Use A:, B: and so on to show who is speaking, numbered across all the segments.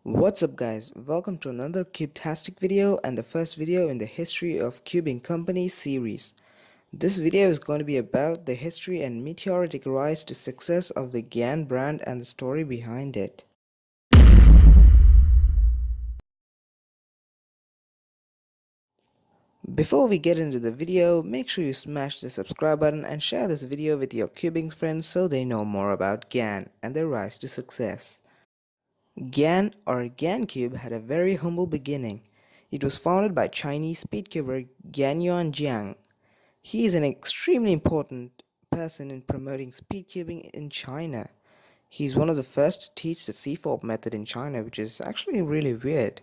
A: What's up guys, welcome to another Cube-tastic video and the first video in the History of Cubing Company series. This video is going to be about the history and meteoric rise to success of the GAN brand and the story behind it. Before we get into the video, make sure you smash the subscribe button and share this video with your cubing friends so they know more about GAN and their rise to success. GAN or GANcube had a very humble beginning. It was founded by Chinese speedcuber Ganyuan Jiang. He is an extremely important person in promoting speedcubing in China. He's one of the first to teach the C4 method in China, which is actually really weird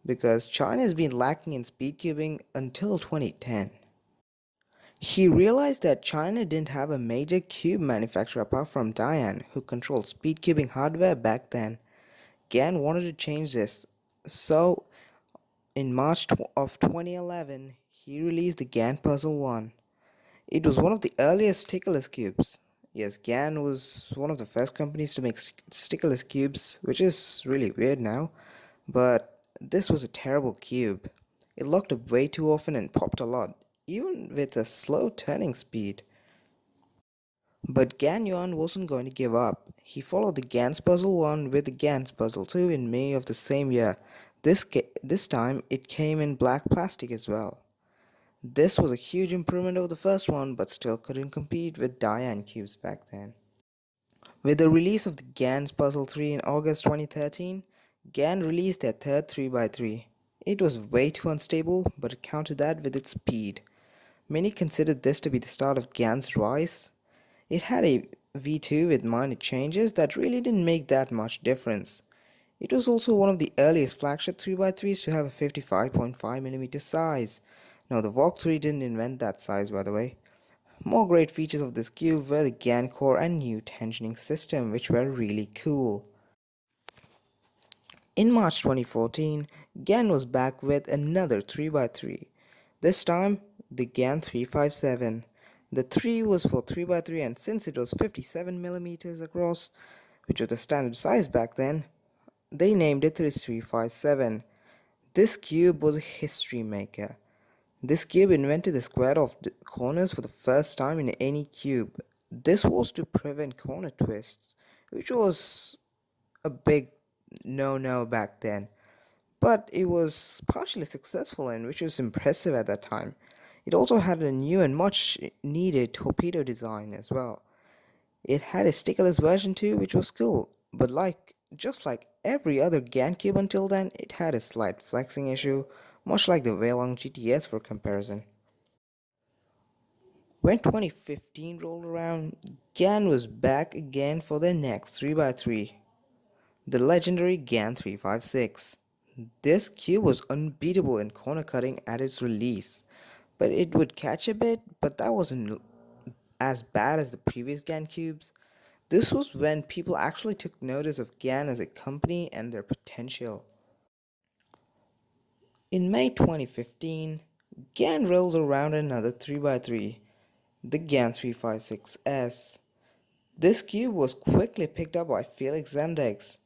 A: because China has been lacking in speedcubing until 2010. He realized that China didn't have a major cube manufacturer apart from Dian, who controlled speedcubing hardware back then. GAN wanted to change this, so in March of 2011, he released the GAN Puzzle 1. It was one of the earliest stickerless cubes. Yes, GAN was one of the first companies to make stickerless cubes, which is really weird now, but this was a terrible cube. It locked up way too often and popped a lot, even with a slow turning speed. But Ganyuan wasn't going to give up. He followed the GAN's Puzzle 1 with the GAN's Puzzle 2 in May of the same year. This time, it came in black plastic as well. This was a huge improvement over the first one, but still couldn't compete with Dian cubes back then. With the release of the GAN's Puzzle 3 in August 2013, GAN released their third 3x3. It was way too unstable, but it countered that with its speed. Many considered this to be the start of GAN's rise. It had a V2 with minor changes that really didn't make that much difference. It was also one of the earliest flagship 3x3s to have a 55.5mm size. Now the VOG 3 didn't invent that size, by the way. More great features of this cube were the GAN core and new tensioning system, which were really cool. In March 2014, GAN was back with another 3x3. This time, the GAN 357. The 3 was for 3x3, and since it was 57mm across, which was the standard size back then, they named it the 357. This cube was a history maker. This cube invented the square of the corners for the first time in any cube. This was to prevent corner twists, which was a big no-no back then. But it was partially successful, and which was impressive at that time. It also had a new and much needed torpedo design as well. It had a stickerless version too, which was cool, but just like every other GANcube until then, it had a slight flexing issue, much like the Weilong GTS for comparison. When 2015 rolled around, GAN was back again for their next 3x3, the legendary GAN 356. This cube was unbeatable in corner cutting at its release, but it would catch a bit, but that wasn't as bad as the previous GAN cubes. This was when people actually took notice of GAN as a company and their potential. In May 2015, GAN rolls around another 3x3, the GAN 356S. This cube was quickly picked up by Felix Zemdegs.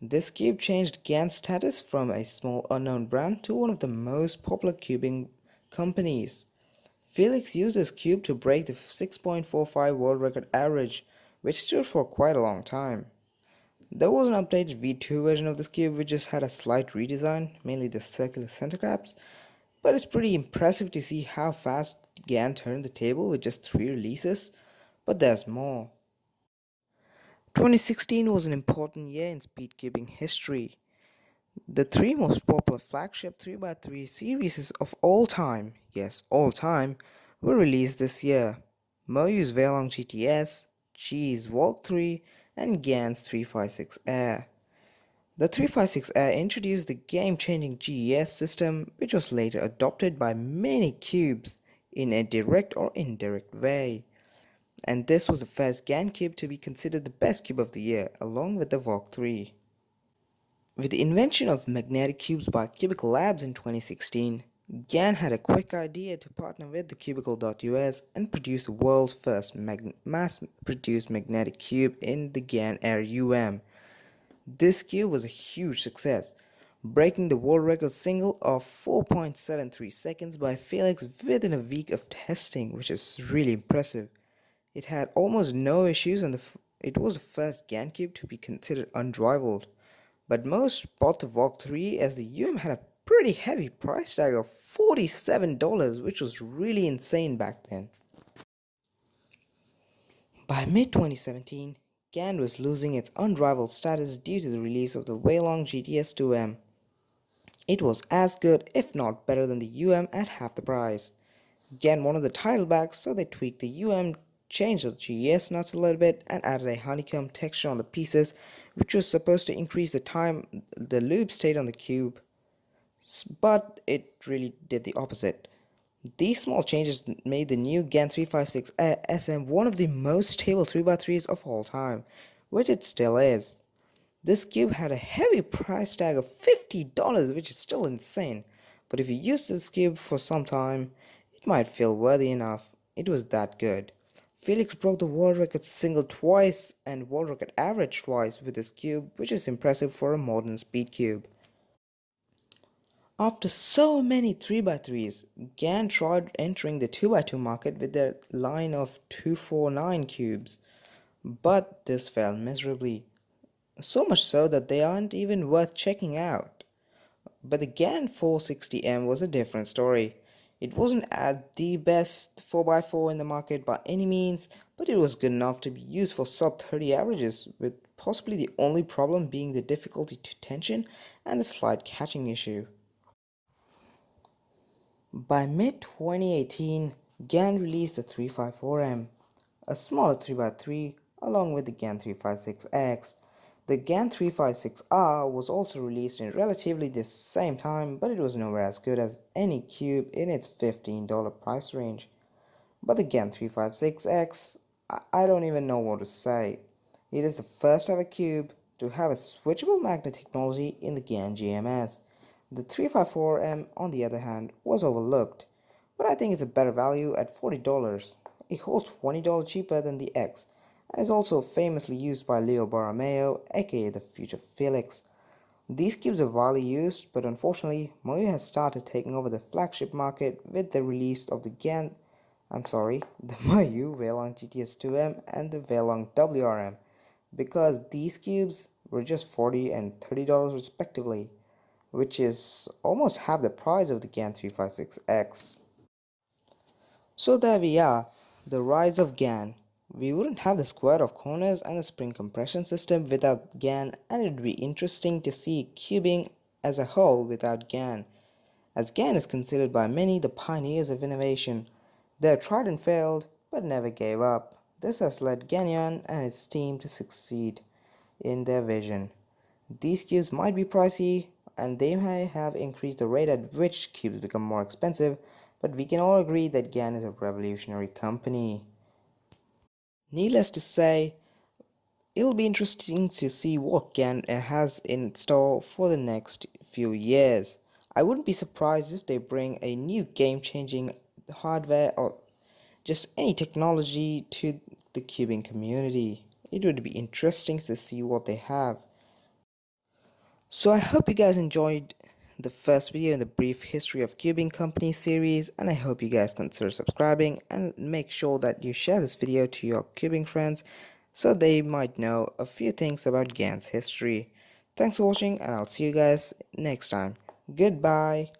A: This cube changed GAN's status from a small unknown brand to one of the most popular cubing companies. Felix used this cube to break the 6.45 world record average, which stood for quite a long time. There was an updated V2 version of this cube which just had a slight redesign, mainly the circular center caps, but it's pretty impressive to see how fast GAN turned the table with just 3 releases, but there's more. 2016 was an important year in speedcubing history. The 3 most popular flagship 3x3 series of all time, yes, all time, were released this year. Moyu's Weilong GTS, Qi's VOG 3, and GAN's 356 Air. The 356 Air introduced the game-changing GES system, which was later adopted by many cubes in a direct or indirect way. And this was the first GANcube to be considered the best cube of the year, along with the VOG 3. With the invention of magnetic cubes by Cubicle Labs in 2016, GAN had a quick idea to partner with the Cubicle.us and produce the world's first mass-produced magnetic cube in the GAN Air UM. This cube was a huge success, breaking the world record single of 4.73 seconds by Felix within a week of testing, which is really impressive. It had almost no issues and it was the first GANcube to be considered unrivaled. But most bought the Vogue 3 as the UM had a pretty heavy price tag of $47, which was really insane back then. By mid 2017, GAN was losing its unrivaled status due to the release of the Weilong GTS 2M. It was as good, if not better than the UM at half the price. GAN wanted the title back, so they tweaked the UM, changed the GES nuts a little bit, and added a honeycomb texture on the pieces, which was supposed to increase the time the loop stayed on the cube. But it really did the opposite. These small changes made the new GAN 356 SM one of the most stable 3x3s of all time, which it still is. This cube had a heavy price tag of $50, which is still insane, but if you use this cube for some time, it might feel worthy enough. It was that good. Felix broke the world record single twice and world record average twice with this cube, which is impressive for a modern speed cube. After so many 3x3s, GAN tried entering the 2x2 market with their line of 249 cubes, but this failed miserably. So much so that they aren't even worth checking out. But the GAN 460M was a different story. It wasn't at the best 4x4 in the market by any means, but it was good enough to be used for sub 30 averages, with possibly the only problem being the difficulty to tension and a slight catching issue. By mid 2018, GAN released the 354M, a smaller 3x3 along with the GAN 356X. The GAN 356R was also released in relatively the same time, but it was nowhere as good as any cube in its $15 price range. But the GAN 356X, I don't even know what to say. It is the first ever cube to have a switchable magnet technology in the GAN GMS. The 354M, on the other hand, was overlooked, but I think it's a better value at $40. It holds $20 cheaper than the X, and is also famously used by Leo Borromeo, aka the future Felix. These cubes are widely used, but unfortunately, Moyu has started taking over the flagship market with the release of the the Moyu Weilong GTS2M and the Weilong WRM, because these cubes were just $40 and $30 respectively, which is almost half the price of the GAN 356X. So there we are, the rise of GAN. We wouldn't have the square of corners and the spring compression system without GAN, and it would be interesting to see cubing as a whole without GAN, as GAN is considered by many the pioneers of innovation. They have tried and failed, but never gave up. This has led Gagnon and his team to succeed in their vision. These cubes might be pricey, and they may have increased the rate at which cubes become more expensive, but we can all agree that GAN is a revolutionary company. Needless to say, it'll be interesting to see what GAN has in store for the next few years. I wouldn't be surprised if they bring a new game-changing hardware or just any technology to the cubing community. It would be interesting to see what they have. So I hope you guys enjoyed the first video in the brief history of cubing company series, and I hope you guys consider subscribing and make sure that you share this video to your cubing friends so they might know a few things about GAN's history. Thanks for watching, and I'll see you guys next time. Goodbye.